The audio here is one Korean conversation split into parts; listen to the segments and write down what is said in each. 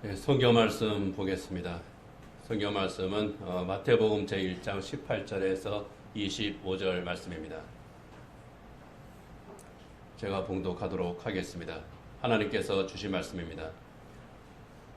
네, 성경 말씀 보겠습니다. 성경 말씀은 마태복음 제1장 18절에서 25절 말씀입니다. 제가 봉독하도록 하겠습니다. 하나님께서 주신 말씀입니다.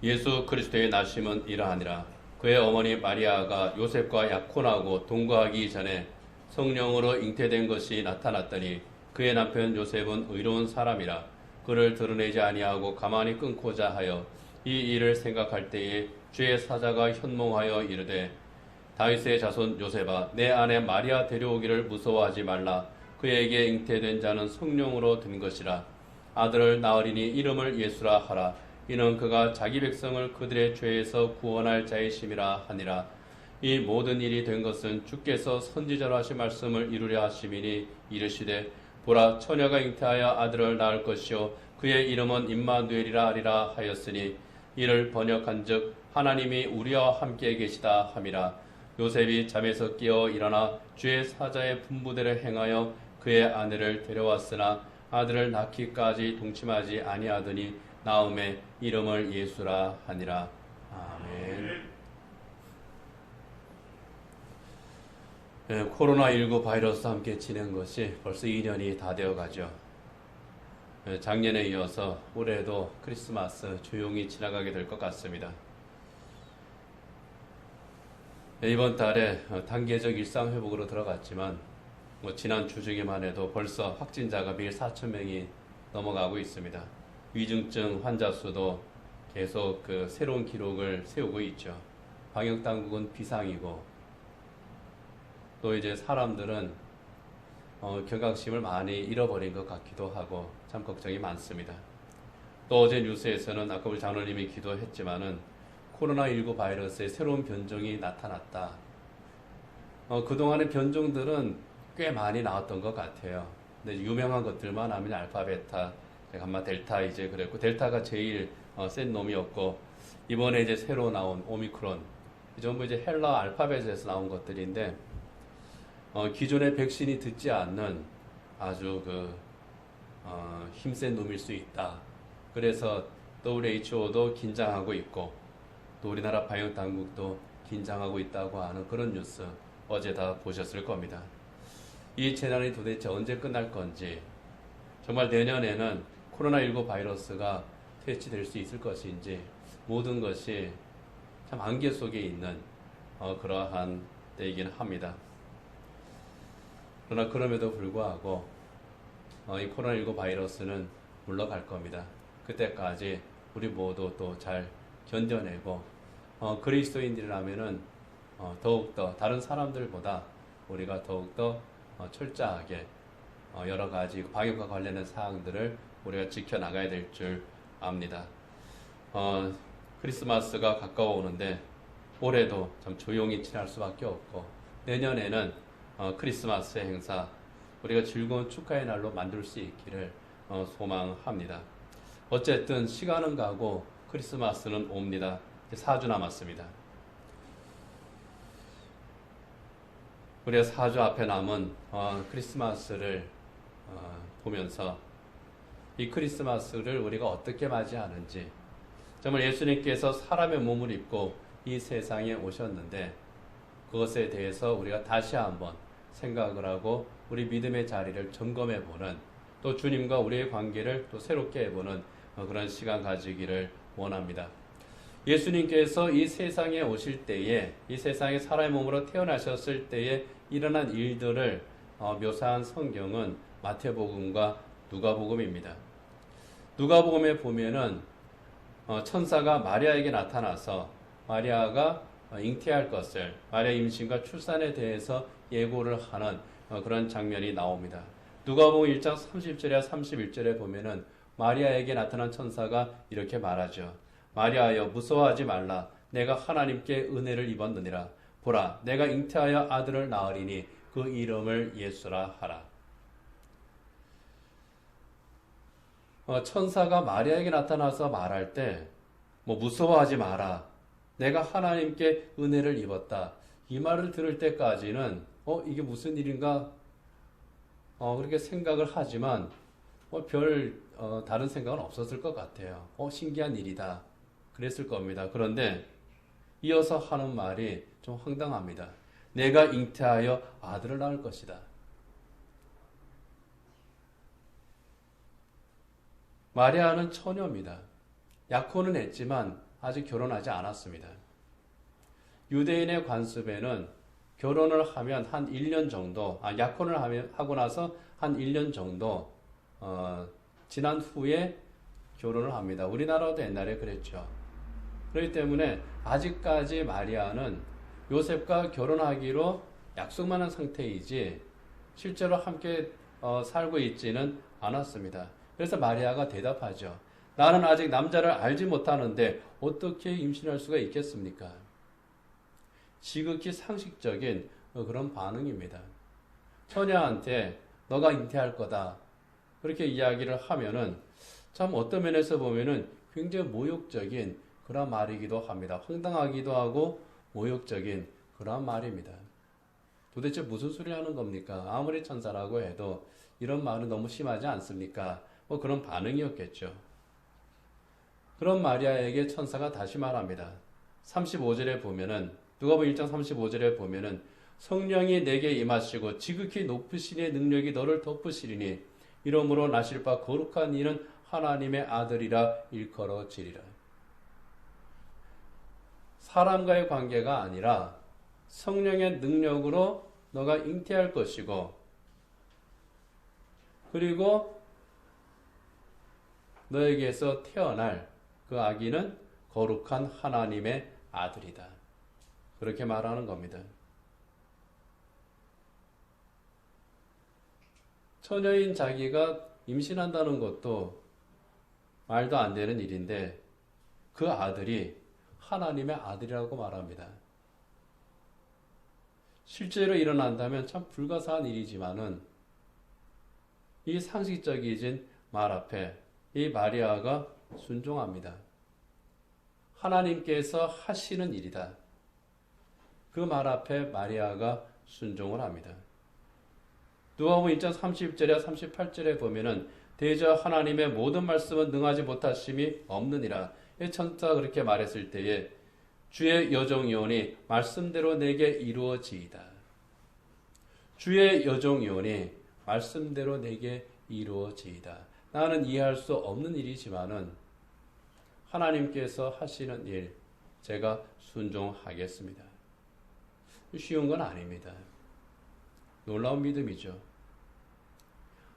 예수 그리스도의 나심은 이러하니라. 그의 어머니 마리아가 요셉과 약혼하고 동거하기 전에 성령으로 잉태된 것이 나타났더니 그의 남편 요셉은 의로운 사람이라 그를 드러내지 아니하고 가만히 끊고자 하여 이 일을 생각할 때에 주의 사자가 현몽하여 이르되 다윗의 자손 요셉아 내 아내 마리아 데려오기를 무서워하지 말라. 그에게 잉태된 자는 성령으로 된 것이라. 아들을 낳으리니 이름을 예수라 하라. 이는 그가 자기 백성을 그들의 죄에서 구원할 자이심이라 하니라. 이 모든 일이 된 것은 주께서 선지자로 하신 말씀을 이루려 하심이니 이르시되 보라 처녀가 잉태하여 아들을 낳을 것이요 그의 이름은 임마누엘이라 하리라 하였으니 이를 번역한즉 하나님이 우리와 함께 계시다 함이라. 요셉이 잠에서 깨어 일어나 주의 사자의 분부대로 행하여 그의 아내를 데려왔으나 아들을 낳기까지 동침하지 아니하더니 나음에 이름을 예수라 하니라. 아멘. 코로나19 바이러스와 함께 지낸 것이 벌써 2년이 다 되어 가죠. 작년에 이어서 올해도 크리스마스 조용히 지나가게 될 것 같습니다. 이번 달에 단계적 일상 회복으로 들어갔지만 지난 주 중에만 해도 벌써 확진자가 매일 4,000명이 넘어가고 있습니다. 위중증 환자 수도 계속 새로운 기록을 세우고 있죠. 방역 당국은 비상이고 또 이제 사람들은 경각심을 많이 잃어버린 것 같기도 하고 참 걱정이 많습니다. 또 어제 뉴스에서는 아까 우리 장로님이 기도했지만은 코로나19 바이러스의 새로운 변종이 나타났다. 그동안의 변종들은 꽤 많이 나왔던 것 같아요. 근데 유명한 것들만 하면 알파, 베타, 감마, 델타 이제 그랬고 델타가 제일 센 놈이었고 이번에 이제 새로 나온 오미크론 전부 이제 헬라 알파벳에서 나온 것들인데 기존의 백신이 듣지 않는 아주 힘센 놈일 수 있다. 그래서 WHO도 긴장하고 있고 또 우리나라 방역 당국도 긴장하고 있다고 하는 그런 뉴스 어제 다 보셨을 겁니다. 이 재난이 도대체 언제 끝날 건지 정말 내년에는 코로나19 바이러스가 퇴치될 수 있을 것인지 모든 것이 참 안개 속에 있는 그러한 때이긴 합니다. 그러나 그럼에도 불구하고 이 코로나19 바이러스는 물러갈 겁니다. 그때까지 우리 모두 또 잘 견뎌내고 그리스도인들이라면은 더욱더 다른 사람들보다 우리가 더욱더 철저하게 여러 가지 방역과 관련된 사항들을 우리가 지켜나가야 될 줄 압니다. 크리스마스가 가까워 오는데 올해도 참 조용히 지날 수밖에 없고 내년에는 크리스마스 행사 우리가 즐거운 축하의 날로 만들 수 있기를 소망합니다. 어쨌든 시간은 가고 크리스마스는 옵니다. 4주 남았습니다. 우리가 4주 앞에 남은 크리스마스를 보면서 이 크리스마스를 우리가 어떻게 맞이하는지 정말 예수님께서 사람의 몸을 입고 이 세상에 오셨는데 그것에 대해서 우리가 다시 한번 생각을 하고 우리 믿음의 자리를 점검해보는 또 주님과 우리의 관계를 또 새롭게 해보는 그런 시간 가지기를 원합니다. 예수님께서 이 세상에 오실 때에 이 세상에 사람의 몸으로 태어나셨을 때에 일어난 일들을 묘사한 성경은 마태복음과 누가복음입니다. 누가복음에 보면은 천사가 마리아에게 나타나서 마리아가 잉태할 것을 마리아 임신과 출산에 대해서 예고를 하는 그런 장면이 나옵니다. 누가복음 1장 30절에 31절에 보면은 마리아에게 나타난 천사가 이렇게 말하죠. 마리아여 무서워하지 말라. 내가 하나님께 은혜를 입었느니라. 보라 내가 잉태하여 아들을 낳으리니 그 이름을 예수라 하라. 천사가 마리아에게 나타나서 말할 때 무서워하지 마라. 내가 하나님께 은혜를 입었다. 이 말을 들을 때까지는 이게 무슨 일인가 그렇게 생각을 하지만 다른 생각은 없었을 것 같아요. 신기한 일이다. 그랬을 겁니다. 그런데 이어서 하는 말이 좀 황당합니다. 내가 잉태하여 아들을 낳을 것이다. 마리아는 처녀입니다. 약혼은 했지만 아직 결혼하지 않았습니다. 유대인의 관습에는 결혼을 하면 한 1년 정도, 약혼을 하고 나서 한 1년 정도 지난 후에 결혼을 합니다. 우리나라도 옛날에 그랬죠. 그렇기 때문에 아직까지 마리아는 요셉과 결혼하기로 약속만 한 상태이지 실제로 함께 살고 있지는 않았습니다. 그래서 마리아가 대답하죠. 나는 아직 남자를 알지 못하는데 어떻게 임신할 수가 있겠습니까? 지극히 상식적인 그런 반응입니다. 처녀한테 너가 잉태할 거다. 그렇게 이야기를 하면은 참 어떤 면에서 보면은 굉장히 모욕적인 그런 말이기도 합니다. 황당하기도 하고 모욕적인 그런 말입니다. 도대체 무슨 소리 하는 겁니까? 아무리 천사라고 해도 이런 말은 너무 심하지 않습니까? 뭐 그런 반응이었겠죠. 그런 마리아에게 천사가 다시 말합니다. 35절에 보면은 누가복음 1장 35절에 보면은 성령이 내게 임하시고 지극히 높으신 이의 능력이 너를 덮으시리니 이러므로 나실 바 거룩한 이는 하나님의 아들이라 일컬어지리라. 사람과의 관계가 아니라 성령의 능력으로 너가 잉태할 것이고 그리고 너에게서 태어날 그 아기는 거룩한 하나님의 아들이다. 그렇게 말하는 겁니다. 처녀인 자기가 임신한다는 것도 말도 안 되는 일인데 그 아들이 하나님의 아들이라고 말합니다. 실제로 일어난다면 참 불가사한 일이지만은 이 상식적이진 말 앞에 이 마리아가 순종합니다. 하나님께서 하시는 일이다. 그 말 앞에 마리아가 순종을 합니다. 누가복음 1장 30절에 38절에 보면은 대저 하나님의 모든 말씀은 능하지 못하심이 없느니라. 천사가 그렇게 말했을 때에 주의 여종이오니 말씀대로 내게 이루어지이다. 주의 여종이오니 말씀대로 내게 이루어지이다. 나는 이해할 수 없는 일이지만은 하나님께서 하시는 일 제가 순종하겠습니다. 쉬운 건 아닙니다. 놀라운 믿음이죠.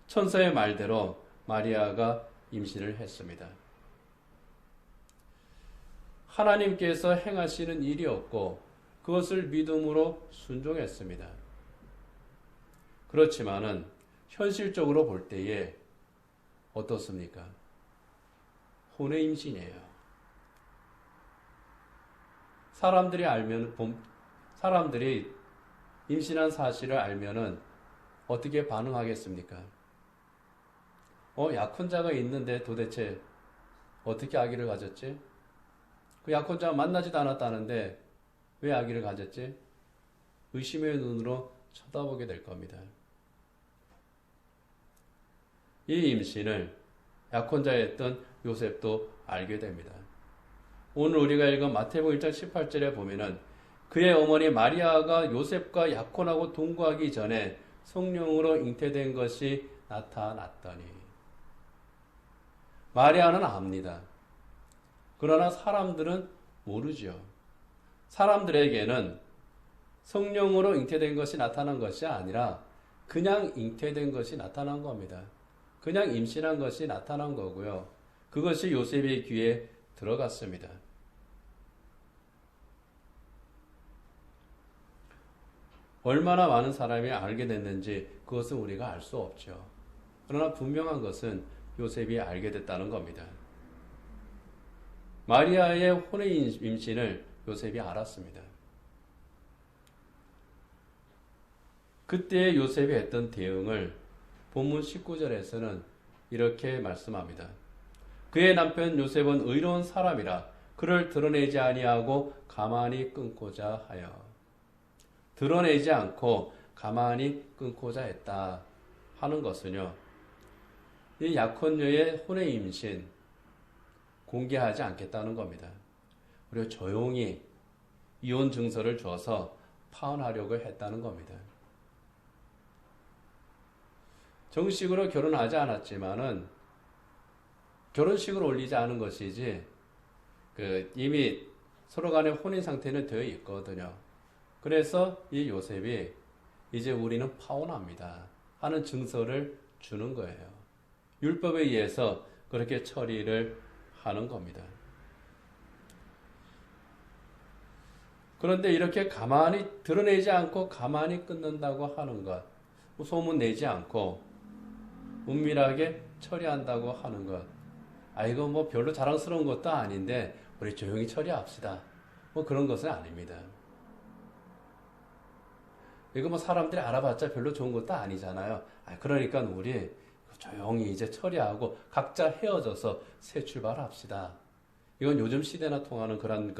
천사의 말대로 마리아가 임신을 했습니다. 하나님께서 행하시는 일이었고 그것을 믿음으로 순종했습니다. 그렇지만은 현실적으로 볼 때에 어떻습니까? 혼의 임신이에요. 사람들이 임신한 사실을 알면은 어떻게 반응하겠습니까? 약혼자가 있는데 도대체 어떻게 아기를 가졌지? 그 약혼자가 만나지도 않았다는데 왜 아기를 가졌지? 의심의 눈으로 쳐다보게 될 겁니다. 이 임신을 약혼자였던 요셉도 알게 됩니다. 오늘 우리가 읽은 마태복음 1장 18절에 보면은 그의 어머니 마리아가 요셉과 약혼하고 동거하기 전에 성령으로 잉태된 것이 나타났더니 마리아는 압니다. 그러나 사람들은 모르죠. 사람들에게는 성령으로 잉태된 것이 나타난 것이 아니라 그냥 잉태된 것이 나타난 겁니다. 그냥 임신한 것이 나타난 거고요. 그것이 요셉의 귀에 들어갔습니다. 얼마나 많은 사람이 알게 됐는지 그것은 우리가 알 수 없죠. 그러나 분명한 것은 요셉이 알게 됐다는 겁니다. 마리아의 혼의 임신을 요셉이 알았습니다. 그때 요셉이 했던 대응을 본문 19절에서는 이렇게 말씀합니다. 그의 남편 요셉은 의로운 사람이라 그를 드러내지 아니하고 가만히 끊고자 하여. 드러내지 않고 가만히 끊고자 했다 하는 것은요. 이 약혼녀의 혼의 임신 공개하지 않겠다는 겁니다. 우리가 조용히 이혼 증서를 줘서 파혼하려고 했다는 겁니다. 정식으로 결혼하지 않았지만은 결혼식을 올리지 않은 것이지 이미 서로 간의 혼인 상태는 되어 있거든요. 그래서 이 요셉이 이제 우리는 파혼합니다 하는 증서를 주는 거예요. 율법에 의해서 그렇게 처리를 하는 겁니다. 그런데 이렇게 가만히 드러내지 않고 가만히 끊는다고 하는 것, 소문 내지 않고 은밀하게 처리한다고 하는 것, 이거 뭐 별로 자랑스러운 것도 아닌데 우리 조용히 처리합시다, 뭐 그런 것은 아닙니다. 이거 뭐 사람들이 알아봤자 별로 좋은 것도 아니잖아요. 그러니까 우리 조용히 이제 처리하고 각자 헤어져서 새 출발합시다. 이건 요즘 시대나 통하는 그런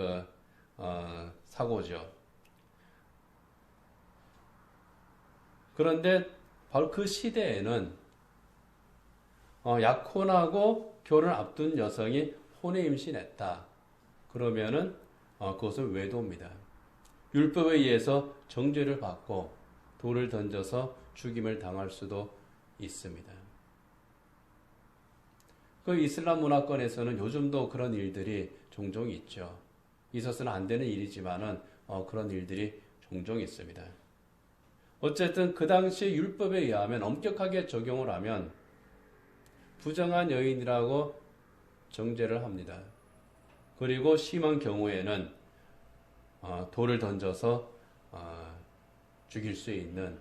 사고죠. 그런데 바로 그 시대에는 약혼하고 결혼 앞둔 여성이 혼에 임신했다. 그러면은 그것은 외도입니다. 율법에 의해서 정죄를 받고 돌을 던져서 죽임을 당할 수도 있습니다. 그 이슬람 문화권에서는 요즘도 그런 일들이 종종 있죠. 있어서는 안 되는 일이지만은 그런 일들이 종종 있습니다. 어쨌든 그 당시 율법에 의하면 엄격하게 적용을 하면 부정한 여인이라고 정죄를 합니다. 그리고 심한 경우에는 돌을 던져서 죽일 수 있는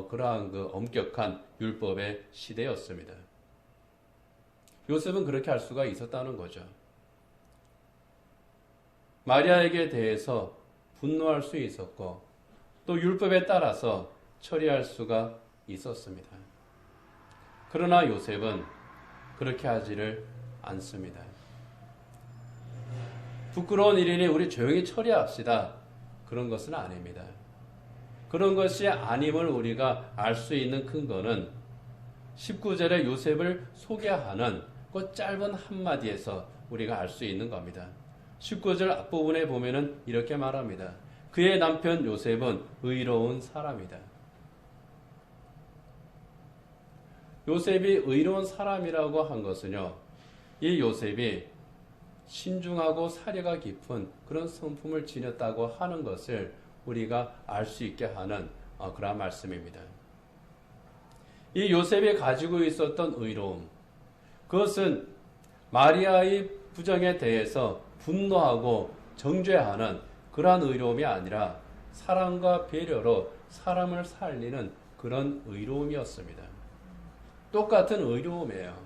그러한 그 엄격한 율법의 시대였습니다. 요셉은 그렇게 할 수가 있었다는 거죠. 마리아에게 대해서 분노할 수 있었고 또 율법에 따라서 처리할 수가 있었습니다. 그러나 요셉은 그렇게 하지를 않습니다. 부끄러운 일이니 우리 조용히 처리합시다. 그런 것은 아닙니다. 그런 것이 아님을 우리가 알 수 있는 근거는 19절에 요셉을 소개하는 그 짧은 한마디에서 우리가 알 수 있는 겁니다. 19절 앞부분에 보면은 이렇게 말합니다. 그의 남편 요셉은 의로운 사람이다. 요셉이 의로운 사람이라고 한 것은요, 이 요셉이 신중하고 사려가 깊은 그런 성품을 지녔다고 하는 것을 우리가 알 수 있게 하는 그런 말씀입니다. 이 요셉이 가지고 있었던 의로움, 그것은 마리아의 부정에 대해서 분노하고 정죄하는 그러한 의로움이 아니라 사랑과 배려로 사람을 살리는 그런 의로움이었습니다. 똑같은 의로움이에요.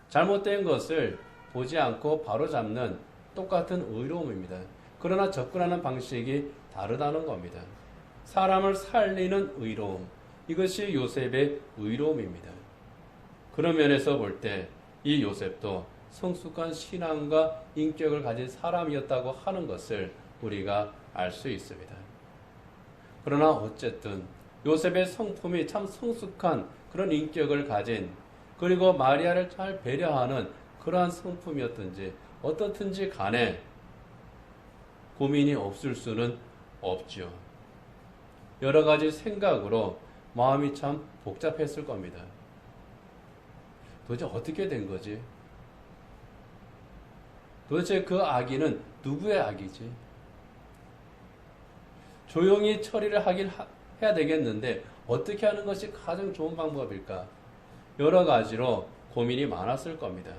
잘못된 것을 보지 않고 바로잡는 똑같은 의로움입니다. 그러나 접근하는 방식이 다르다는 겁니다. 사람을 살리는 의로움, 이것이 요셉의 의로움입니다. 그런 면에서 볼 때 이 요셉도 성숙한 신앙과 인격을 가진 사람이었다고 하는 것을 우리가 알 수 있습니다. 그러나 어쨌든 요셉의 성품이 참 성숙한 그런 인격을 가진, 그리고 마리아를 잘 배려하는 그러한 성품이었든지 어떻든지 간에 고민이 없을 수는 없죠. 여러 가지 생각으로 마음이 참 복잡했을 겁니다. 도대체 어떻게 된 거지? 도대체 그 악의는 누구의 악이지? 조용히 처리를 해야 되겠는데 어떻게 하는 것이 가장 좋은 방법일까? 여러 가지로 고민이 많았을 겁니다.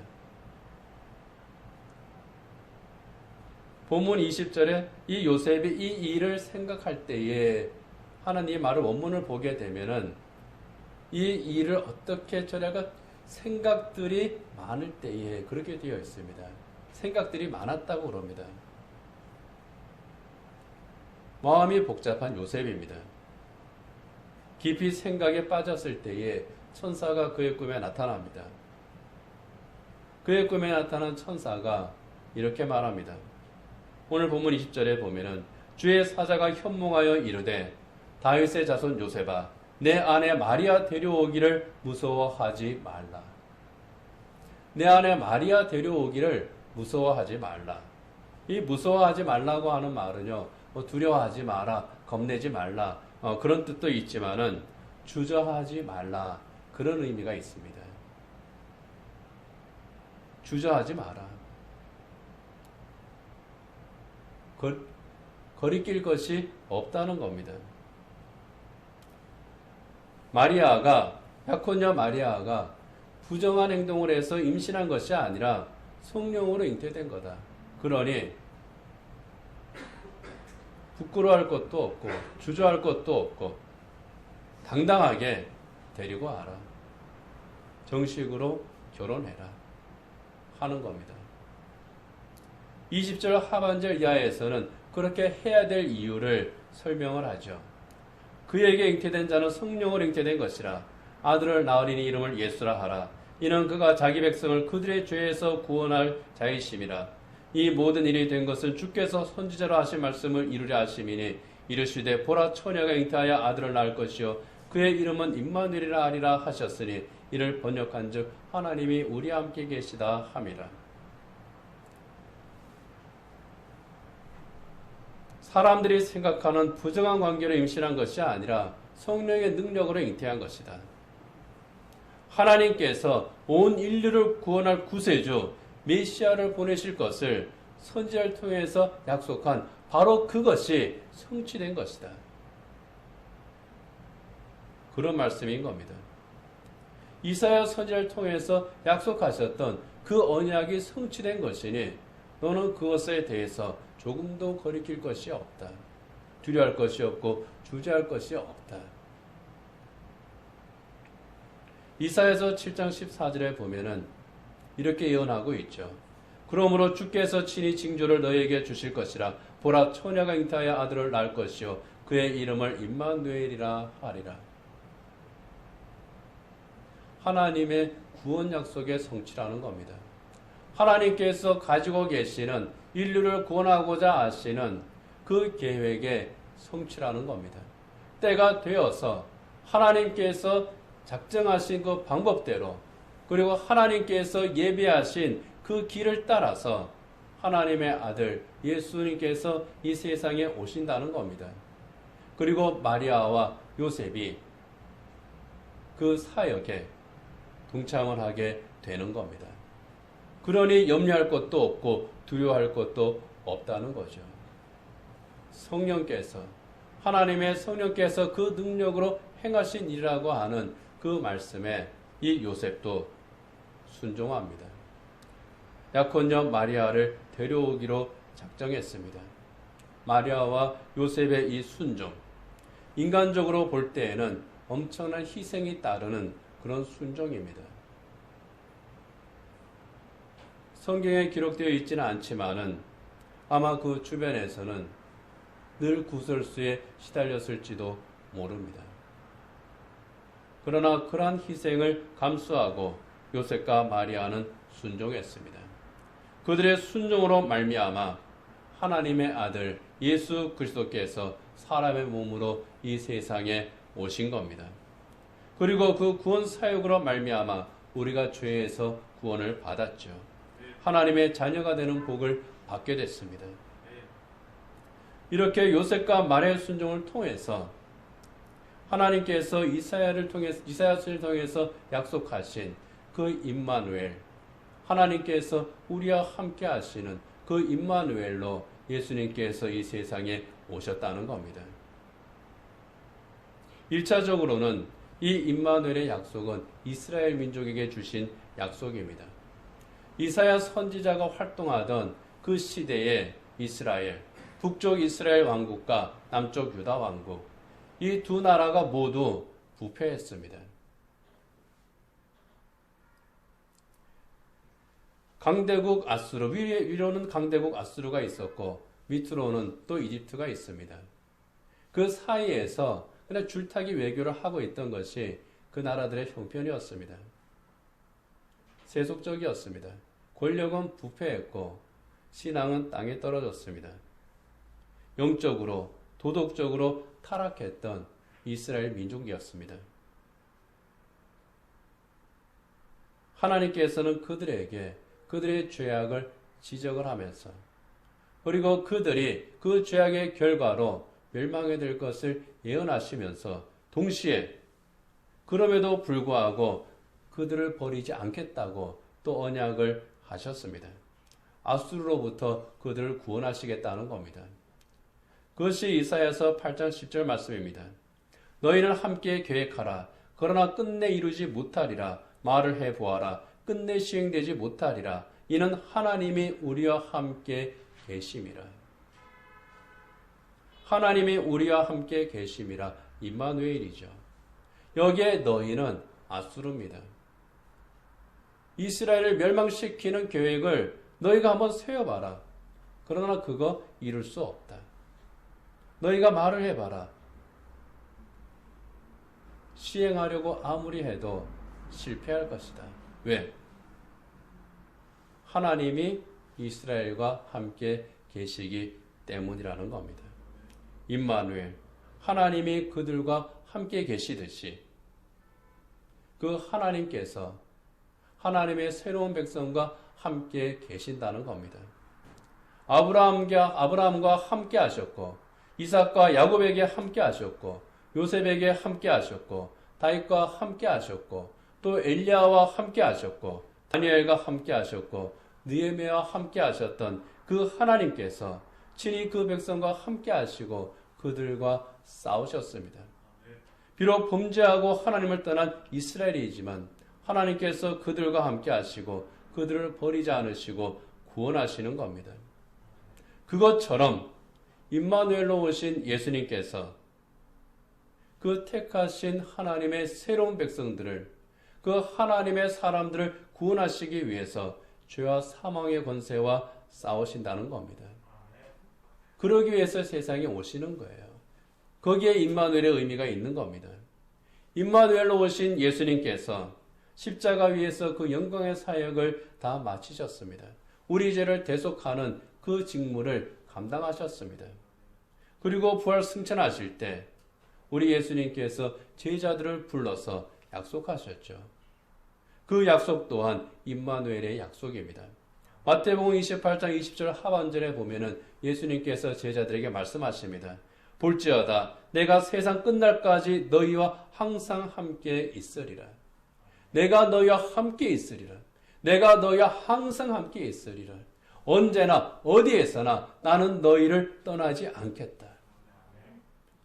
본문 20절에 이 요셉이 이 일을 생각할 때에 하는 이 말을 원문을 보게 되면은 이 일을 어떻게 처리할까 생각들이 많을 때에 그렇게 되어 있습니다. 생각들이 많았다고 그럽니다. 마음이 복잡한 요셉입니다. 깊이 생각에 빠졌을 때에 천사가 그의 꿈에 나타납니다. 그의 꿈에 나타난 천사가 이렇게 말합니다. 오늘 본문 20절에 보면은 주의 사자가 현몽하여 이르되 다윗의 자손 요셉아 내 아내 마리아 데려오기를 무서워하지 말라. 내 아내 마리아 데려오기를 무서워하지 말라. 이 무서워하지 말라고 하는 말은요, 두려워하지 마라, 겁내지 말라, 그런 뜻도 있지만은 주저하지 말라, 그런 의미가 있습니다. 주저하지 마라. 거리낄 것이 없다는 겁니다. 약혼녀 마리아가 부정한 행동을 해서 임신한 것이 아니라 성령으로 잉태된 거다. 그러니 부끄러워할 것도 없고 주저할 것도 없고 당당하게 데리고 와라. 정식으로 결혼해라 하는 겁니다. 20절 하반절 이하에서는 그렇게 해야 될 이유를 설명을 하죠. 그에게 잉태된 자는 성령으로 잉태된 것이라. 아들을 낳으리니 이름을 예수라 하라. 이는 그가 자기 백성을 그들의 죄에서 구원할 자이심이라. 이 모든 일이 된 것은 주께서 선지자로 하신 말씀을 이루려 하심이니 이르시되 보라 처녀가 잉태하여 아들을 낳을 것이요 그의 이름은 임마누엘이라 하리라 하셨으니 이를 번역한즉 하나님이 우리 함께 계시다 함이라. 사람들이 생각하는 부정한 관계로 임신한 것이 아니라 성령의 능력으로 잉태한 것이다. 하나님께서 온 인류를 구원할 구세주 메시아를 보내실 것을 선지자를 통해서 약속한 바로 그것이 성취된 것이다. 그런 말씀인 겁니다. 이사야 선지자를 통해서 약속하셨던 그 언약이 성취된 것이니 너는 그것에 대해서 조금도 거리낄 것이 없다. 두려워할 것이 없고 주저할 것이 없다. 이사야서 7장 14절에 보면은 이렇게 예언하고 있죠. 그러므로 주께서 친히 징조를 너에게 주실 것이라. 보라 처녀가 잉태하여 아들을 낳을 것이요 그의 이름을 임마누엘이라 하리라. 하나님의 구원 약속의 성취라는 겁니다. 하나님께서 가지고 계시는 인류를 구원하고자 하시는 그 계획의 성취라는 겁니다. 때가 되어서 하나님께서 작정하신 그 방법대로 그리고 하나님께서 예비하신 그 길을 따라서 하나님의 아들 예수님께서 이 세상에 오신다는 겁니다. 그리고 마리아와 요셉이 그 사역에 동참을 하게 되는 겁니다. 그러니 염려할 것도 없고 두려워할 것도 없다는 거죠. 성령께서 하나님의 성령께서 그 능력으로 행하신 일이라고 하는 그 말씀에 이 요셉도 순종합니다. 약혼녀 마리아를 데려오기로 작정했습니다. 마리아와 요셉의 이 순종, 인간적으로 볼 때에는 엄청난 희생이 따르는 그런 순종입니다. 성경에 기록되어 있지는 않지만은 아마 그 주변에서는 늘 구설수에 시달렸을지도 모릅니다. 그러나 그러한 희생을 감수하고 요셉과 마리아는 순종했습니다. 그들의 순종으로 말미암아 하나님의 아들 예수 그리스도께서 사람의 몸으로 이 세상에 오신 겁니다. 그리고 그 구원 사역으로 말미암아 우리가 죄에서 구원을 받았죠. 하나님의 자녀가 되는 복을 받게 됐습니다. 이렇게 요셉과 마리아의 순종을 통해서 하나님께서 이사야를 통해서 약속하신 그 임마누엘, 하나님께서 우리와 함께 하시는 그 임마누엘로 예수님께서 이 세상에 오셨다는 겁니다. 1차적으로는 이 임마누엘의 약속은 이스라엘 민족에게 주신 약속입니다. 이사야 선지자가 활동하던 그 시대에 이스라엘, 북쪽 이스라엘 왕국과 남쪽 유다 왕국, 이 두 나라가 모두 부패했습니다. 강대국 아수르, 위로는 강대국 아수르가 있었고 밑으로는 또 이집트가 있습니다. 그 사이에서 그냥 줄타기 외교를 하고 있던 것이 그 나라들의 형편이었습니다. 세속적이었습니다. 권력은 부패했고 신앙은 땅에 떨어졌습니다. 영적으로, 도덕적으로 타락했던 이스라엘 민족이었습니다. 하나님께서는 그들에게 그들의 죄악을 지적을 하면서 그리고 그들이 그 죄악의 결과로 멸망해 될 것을 예언하시면서 동시에 그럼에도 불구하고 그들을 버리지 않겠다고 또 언약을 하셨습니다. 아수르로부터 그들을 구원하시겠다는 겁니다. 그것이 이사야서 8장 10절 말씀입니다. 너희는 함께 계획하라. 그러나 끝내 이루지 못하리라. 말을 해보아라. 끝내 시행되지 못하리라. 이는 하나님이 우리와 함께 계심이라. 하나님이 우리와 함께 계심이라. 임마누엘이죠. 여기에 너희는 아수르입니다. 이스라엘을 멸망시키는 계획을 너희가 한번 세워봐라. 그러나 그거 이룰 수 없다. 너희가 말을 해봐라. 시행하려고 아무리 해도 실패할 것이다. 왜? 하나님이 이스라엘과 함께 계시기 때문이라는 겁니다. 임마누엘, 하나님이 그들과 함께 계시듯이 그 하나님께서 하나님의 새로운 백성과 함께 계신다는 겁니다. 아브라함과 함께 하셨고 이삭과 야곱에게 함께 하셨고 요셉에게 함께 하셨고 다윗과 함께 하셨고 또 엘리야와 함께 하셨고 다니엘과 함께 하셨고 느헤미야와 함께 하셨던 그 하나님께서 친히 그 백성과 함께 하시고 그들과 싸우셨습니다. 비록 범죄하고 하나님을 떠난 이스라엘이지만 하나님께서 그들과 함께 하시고 그들을 버리지 않으시고 구원하시는 겁니다. 그것처럼 임마누엘로 오신 예수님께서 그 택하신 하나님의 새로운 백성들을, 그 하나님의 사람들을 구원하시기 위해서 죄와 사망의 권세와 싸우신다는 겁니다. 그러기 위해서 세상에 오시는 거예요. 거기에 임마누엘의 의미가 있는 겁니다. 임마누엘로 오신 예수님께서 십자가 위에서 그 영광의 사역을 다 마치셨습니다. 우리 죄를 대속하는 그 직무를 감당하셨습니다. 그리고 부활 승천하실 때 우리 예수님께서 제자들을 불러서 약속하셨죠. 그 약속 또한 임마누엘의 약속입니다. 마태복음 28장 20절 하반절에 보면은 예수님께서 제자들에게 말씀하십니다. 볼지어다 내가 세상 끝날까지 너희와 항상 함께 있으리라. 내가 너희와 함께 있으리라. 내가 너희와 항상 함께 있으리라. 언제나 어디에서나 나는 너희를 떠나지 않겠다.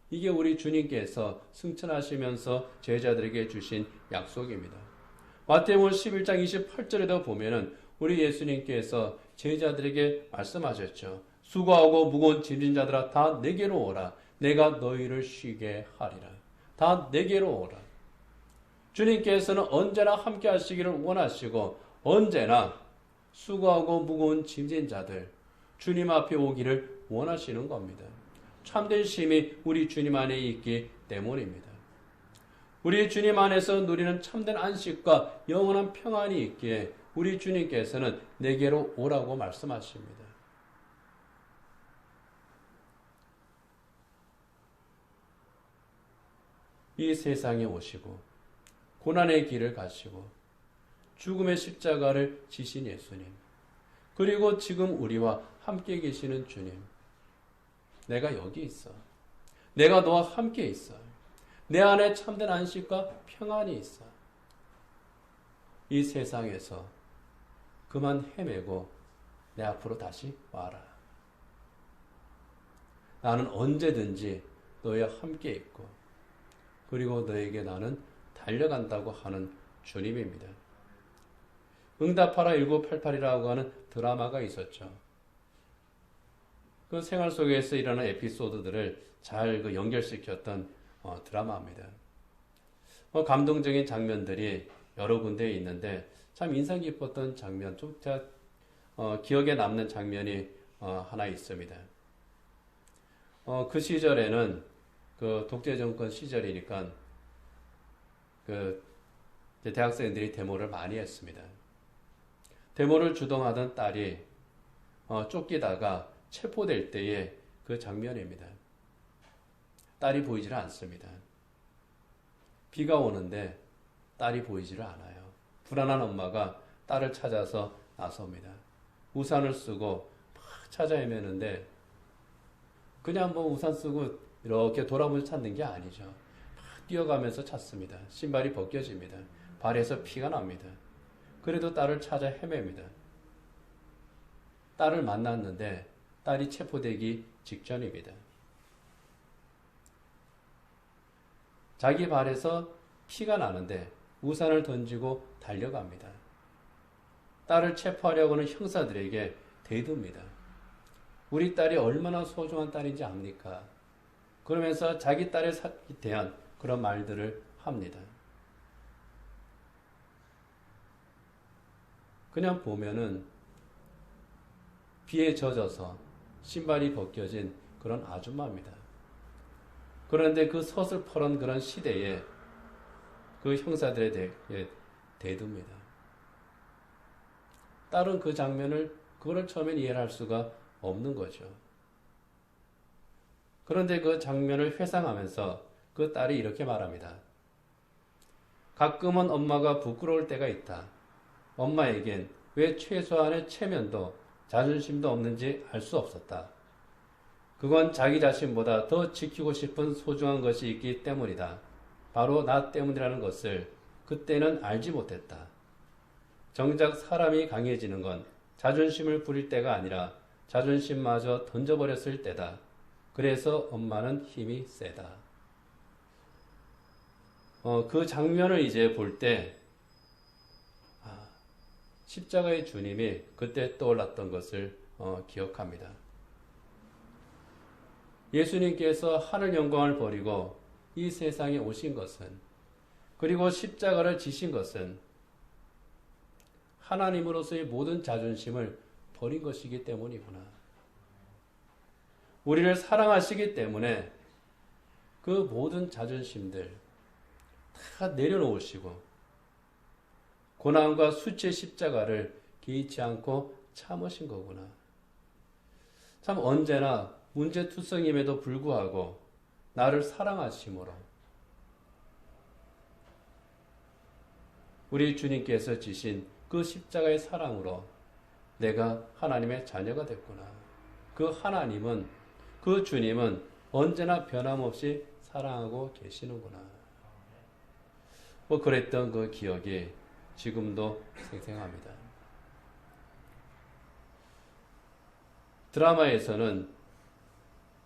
이게 우리 주님께서 승천하시면서 제자들에게 주신 약속입니다. 마태복음 11장 28절에도 보면은 우리 예수님께서 제자들에게 말씀하셨죠. 수고하고 무거운 짐진 자들아 다 내게로 오라. 내가 너희를 쉬게 하리라. 다 내게로 오라. 주님께서는 언제나 함께 하시기를 원하시고 언제나 수고하고 무거운 짐진 자들 주님 앞에 오기를 원하시는 겁니다. 참된 쉼이 우리 주님 안에 있기 때문입니다. 우리 주님 안에서 누리는 참된 안식과 영원한 평안이 있기에 우리 주님께서는 내게로 오라고 말씀하십니다. 이 세상에 오시고 고난의 길을 가시고 죽음의 십자가를 지신 예수님, 그리고 지금 우리와 함께 계시는 주님, 내가 여기 있어. 내가 너와 함께 있어. 내 안에 참된 안식과 평안이 있어. 이 세상에서 그만 헤매고 내 앞으로 다시 와라. 나는 언제든지 너희와 함께 있고 그리고 너에게 나는 달려간다고 하는 주님입니다. 응답하라 1988이라고 하는 드라마가 있었죠. 그 생활 속에서 일어나는 에피소드들을 잘 연결시켰던 드라마입니다. 감동적인 장면들이 여러 군데에 있는데 참 인상 깊었던 장면, 좀 제가 기억에 남는 장면이 하나 있습니다. 그 시절에는 그 독재 정권 시절이니까 그 대학생들이 데모를 많이 했습니다. 데모를 주동하던 딸이 쫓기다가 체포될 때의 그 장면입니다. 딸이 보이지를 않습니다. 비가 오는데 딸이 보이지를 않아요. 불안한 엄마가 딸을 찾아서 나섭니다. 우산을 쓰고 막 찾아 헤매는데 그냥 뭐 우산 쓰고 이렇게 돌아보면서 찾는 게 아니죠. 막 뛰어가면서 찾습니다. 신발이 벗겨집니다. 발에서 피가 납니다. 그래도 딸을 찾아 헤맵니다. 딸을 만났는데 딸이 체포되기 직전입니다. 자기 발에서 피가 나는데 우산을 던지고 달려갑니다. 딸을 체포하려고는 형사들에게 대듭니다. 우리 딸이 얼마나 소중한 딸인지 압니까? 그러면서 자기 딸에 대한 그런 말들을 합니다. 그냥 보면은 비에 젖어서 신발이 벗겨진 그런 아줌마입니다. 그런데 그 서슬퍼런 그런 시대에 그 형사들에 대해 대듭니다. 딸은 그 장면을 그거를 처음엔 이해를 할 수가 없는 거죠. 그런데 그 장면을 회상하면서 그 딸이 이렇게 말합니다. 가끔은 엄마가 부끄러울 때가 있다. 엄마에겐 왜 최소한의 체면도 자존심도 없는지 알 수 없었다. 그건 자기 자신보다 더 지키고 싶은 소중한 것이 있기 때문이다. 바로 나 때문이라는 것을 그때는 알지 못했다. 정작 사람이 강해지는 건 자존심을 부릴 때가 아니라 자존심마저 던져버렸을 때다. 그래서 엄마는 힘이 세다. 그 장면을 이제 볼 때 십자가의 주님이 그때 떠올랐던 것을 기억합니다. 예수님께서 하늘 영광을 버리고 이 세상에 오신 것은, 그리고 십자가를 지신 것은 하나님으로서의 모든 자존심을 버린 것이기 때문이구나. 우리를 사랑하시기 때문에 그 모든 자존심들 다 내려놓으시고 고난과 수치의 십자가를 개의치 않고 참으신 거구나. 참 언제나 문제투성임에도 불구하고 나를 사랑하심으로 우리 주님께서 지신 그 십자가의 사랑으로 내가 하나님의 자녀가 됐구나. 그 하나님은, 그 주님은 언제나 변함없이 사랑하고 계시는구나. 그랬던 그 기억이 지금도 생생합니다. 드라마에서는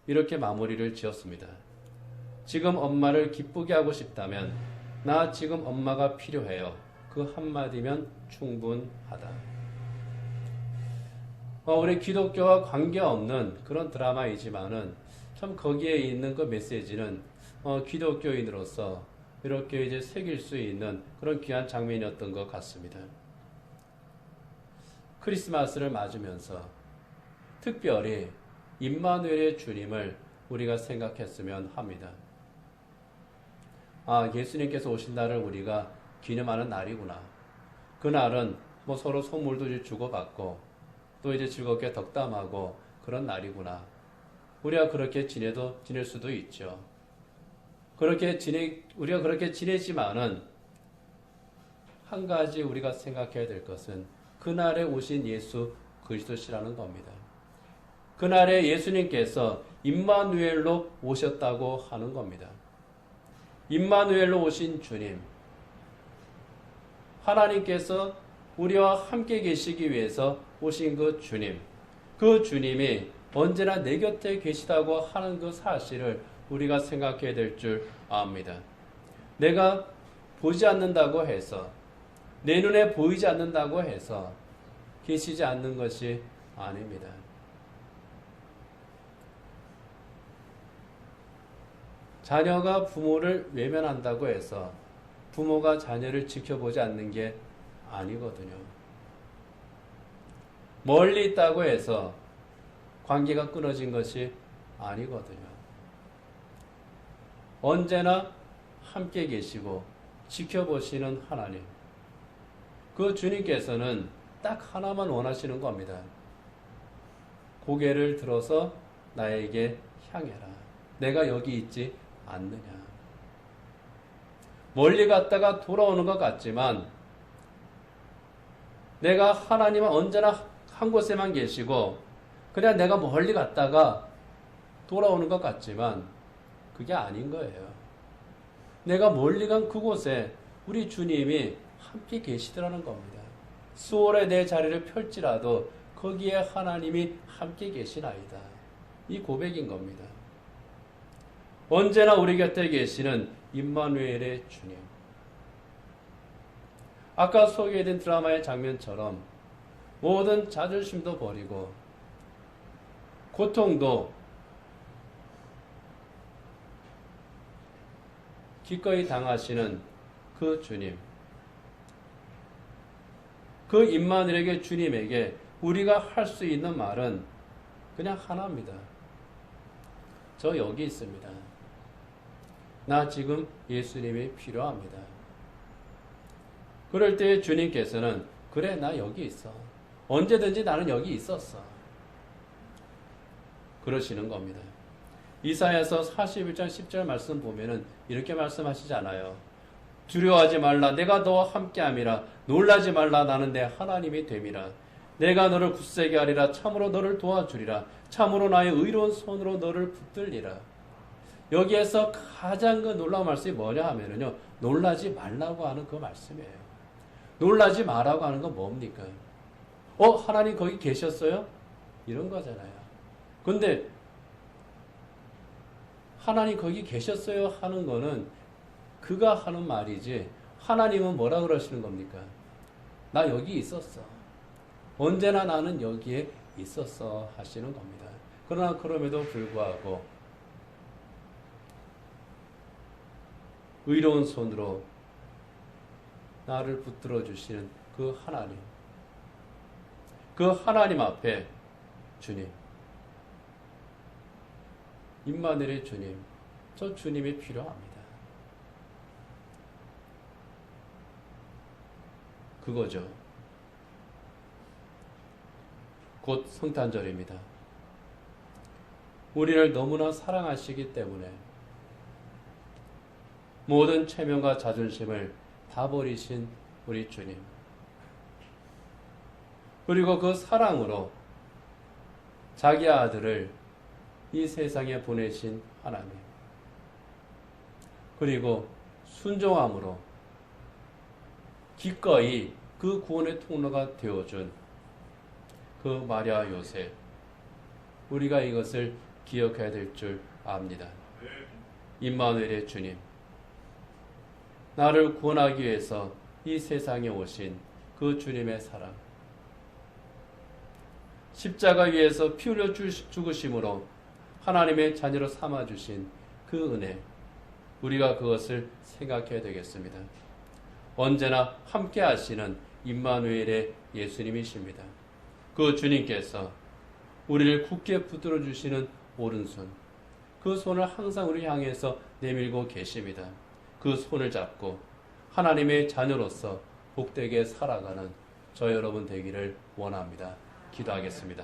이렇게 마무리를 지었습니다. 지금 엄마를 기쁘게 하고 싶다면 나 지금 엄마가 필요해요. 그 한마디면 충분하다. 우리 기독교와 관계없는 그런 드라마이지만은 참 거기에 있는 그 메시지는 기독교인으로서 이렇게 이제 새길 수 있는 그런 귀한 장면이었던 것 같습니다. 크리스마스를 맞으면서 특별히 임마누엘의 주님을 우리가 생각했으면 합니다. 예수님께서 오신 날을 우리가 기념하는 날이구나. 그날은 서로 선물도 주고받고 또 이제 즐겁게 덕담하고 그런 날이구나. 우리가 그렇게 지낼 수도 있죠. 우리가 그렇게 지내지만은 한 가지 우리가 생각해야 될 것은 그날에 오신 예수 그리스도시라는 겁니다. 그날에 예수님께서 임마누엘로 오셨다고 하는 겁니다. 임마누엘로 오신 주님, 하나님께서 우리와 함께 계시기 위해서 오신 그 주님, 그 주님이 언제나 내 곁에 계시다고 하는 그 사실을 우리가 생각해야 될 줄 압니다. 내가 보지 않는다고 해서, 내 눈에 보이지 않는다고 해서 계시지 않는 것이 아닙니다. 자녀가 부모를 외면한다고 해서 부모가 자녀를 지켜보지 않는 게 아니거든요. 멀리 있다고 해서 관계가 끊어진 것이 아니거든요. 언제나 함께 계시고 지켜보시는 하나님, 그 주님께서는 딱 하나만 원하시는 겁니다. 고개를 들어서 나에게 향해라. 내가 여기 있지 않느냐. 멀리 갔다가 돌아오는 것 같지만 내가 하나님은 언제나 한 곳에만 계시고 그냥 내가 멀리 갔다가 돌아오는 것 같지만 그게 아닌 거예요. 내가 멀리 간 그곳에 우리 주님이 함께 계시더라는 겁니다. 수월에 내 자리를 펼지라도 거기에 하나님이 함께 계시나이다. 이 고백인 겁니다. 언제나 우리 곁에 계시는 임마누엘의 주님. 아까 소개해드린 드라마의 장면처럼 모든 자존심도 버리고 고통도 기꺼이 당하시는 그 주님. 그 임마누엘에게 주님에게 우리가 할 수 있는 말은 그냥 하나입니다. 저 여기 있습니다. 나 지금 예수님이 필요합니다. 그럴 때 주님께서는 그래 나 여기 있어. 언제든지 나는 여기 있었어. 그러시는 겁니다. 이사야서 41장 10절 말씀 보면은 이렇게 말씀하시잖아요. 두려워하지 말라 내가 너와 함께함이라 놀라지 말라 나는 내 하나님이 됨이라 내가 너를 굳세게 하리라 참으로 너를 도와주리라 참으로 나의 의로운 손으로 너를 붙들리라. 여기에서 가장 그 놀라운 말씀이 뭐냐 하면은요 놀라지 말라고 하는 그 말씀이에요. 놀라지 말라고 하는 건 뭡니까? 하나님 거기 계셨어요? 이런 거잖아요. 근데 하나님 거기 계셨어요 하는 거는 그가 하는 말이지 하나님은 뭐라 그러시는 겁니까? 나 여기 있었어. 언제나 나는 여기에 있었어 하시는 겁니다. 그러나 그럼에도 불구하고 의로운 손으로 나를 붙들어 주시는 그 하나님. 그 하나님 앞에 주님. 임마누엘의 주님. 저 주님이 필요합니다. 그거죠. 곧 성탄절입니다. 우리를 너무나 사랑하시기 때문에 모든 체면과 자존심을 다 버리신 우리 주님. 그리고 그 사랑으로 자기 아들을 이 세상에 보내신 하나님. 그리고 순종함으로 기꺼이 그 구원의 통로가 되어준 그 마리아 요셉. 우리가 이것을 기억해야 될 줄 압니다. 임마누엘의 주님. 나를 구원하기 위해서 이 세상에 오신 그 주님의 사랑. 십자가 위에서 피 흘려 죽으심으로 하나님의 자녀로 삼아주신 그 은혜. 우리가 그것을 생각해야 되겠습니다. 언제나 함께 하시는 임마누엘의 예수님이십니다. 그 주님께서 우리를 굳게 붙들어 주시는 오른손. 그 손을 항상 우리 향해서 내밀고 계십니다. 그 손을 잡고 하나님의 자녀로서 복되게 살아가는 저 여러분 되기를 원합니다. 기도하겠습니다.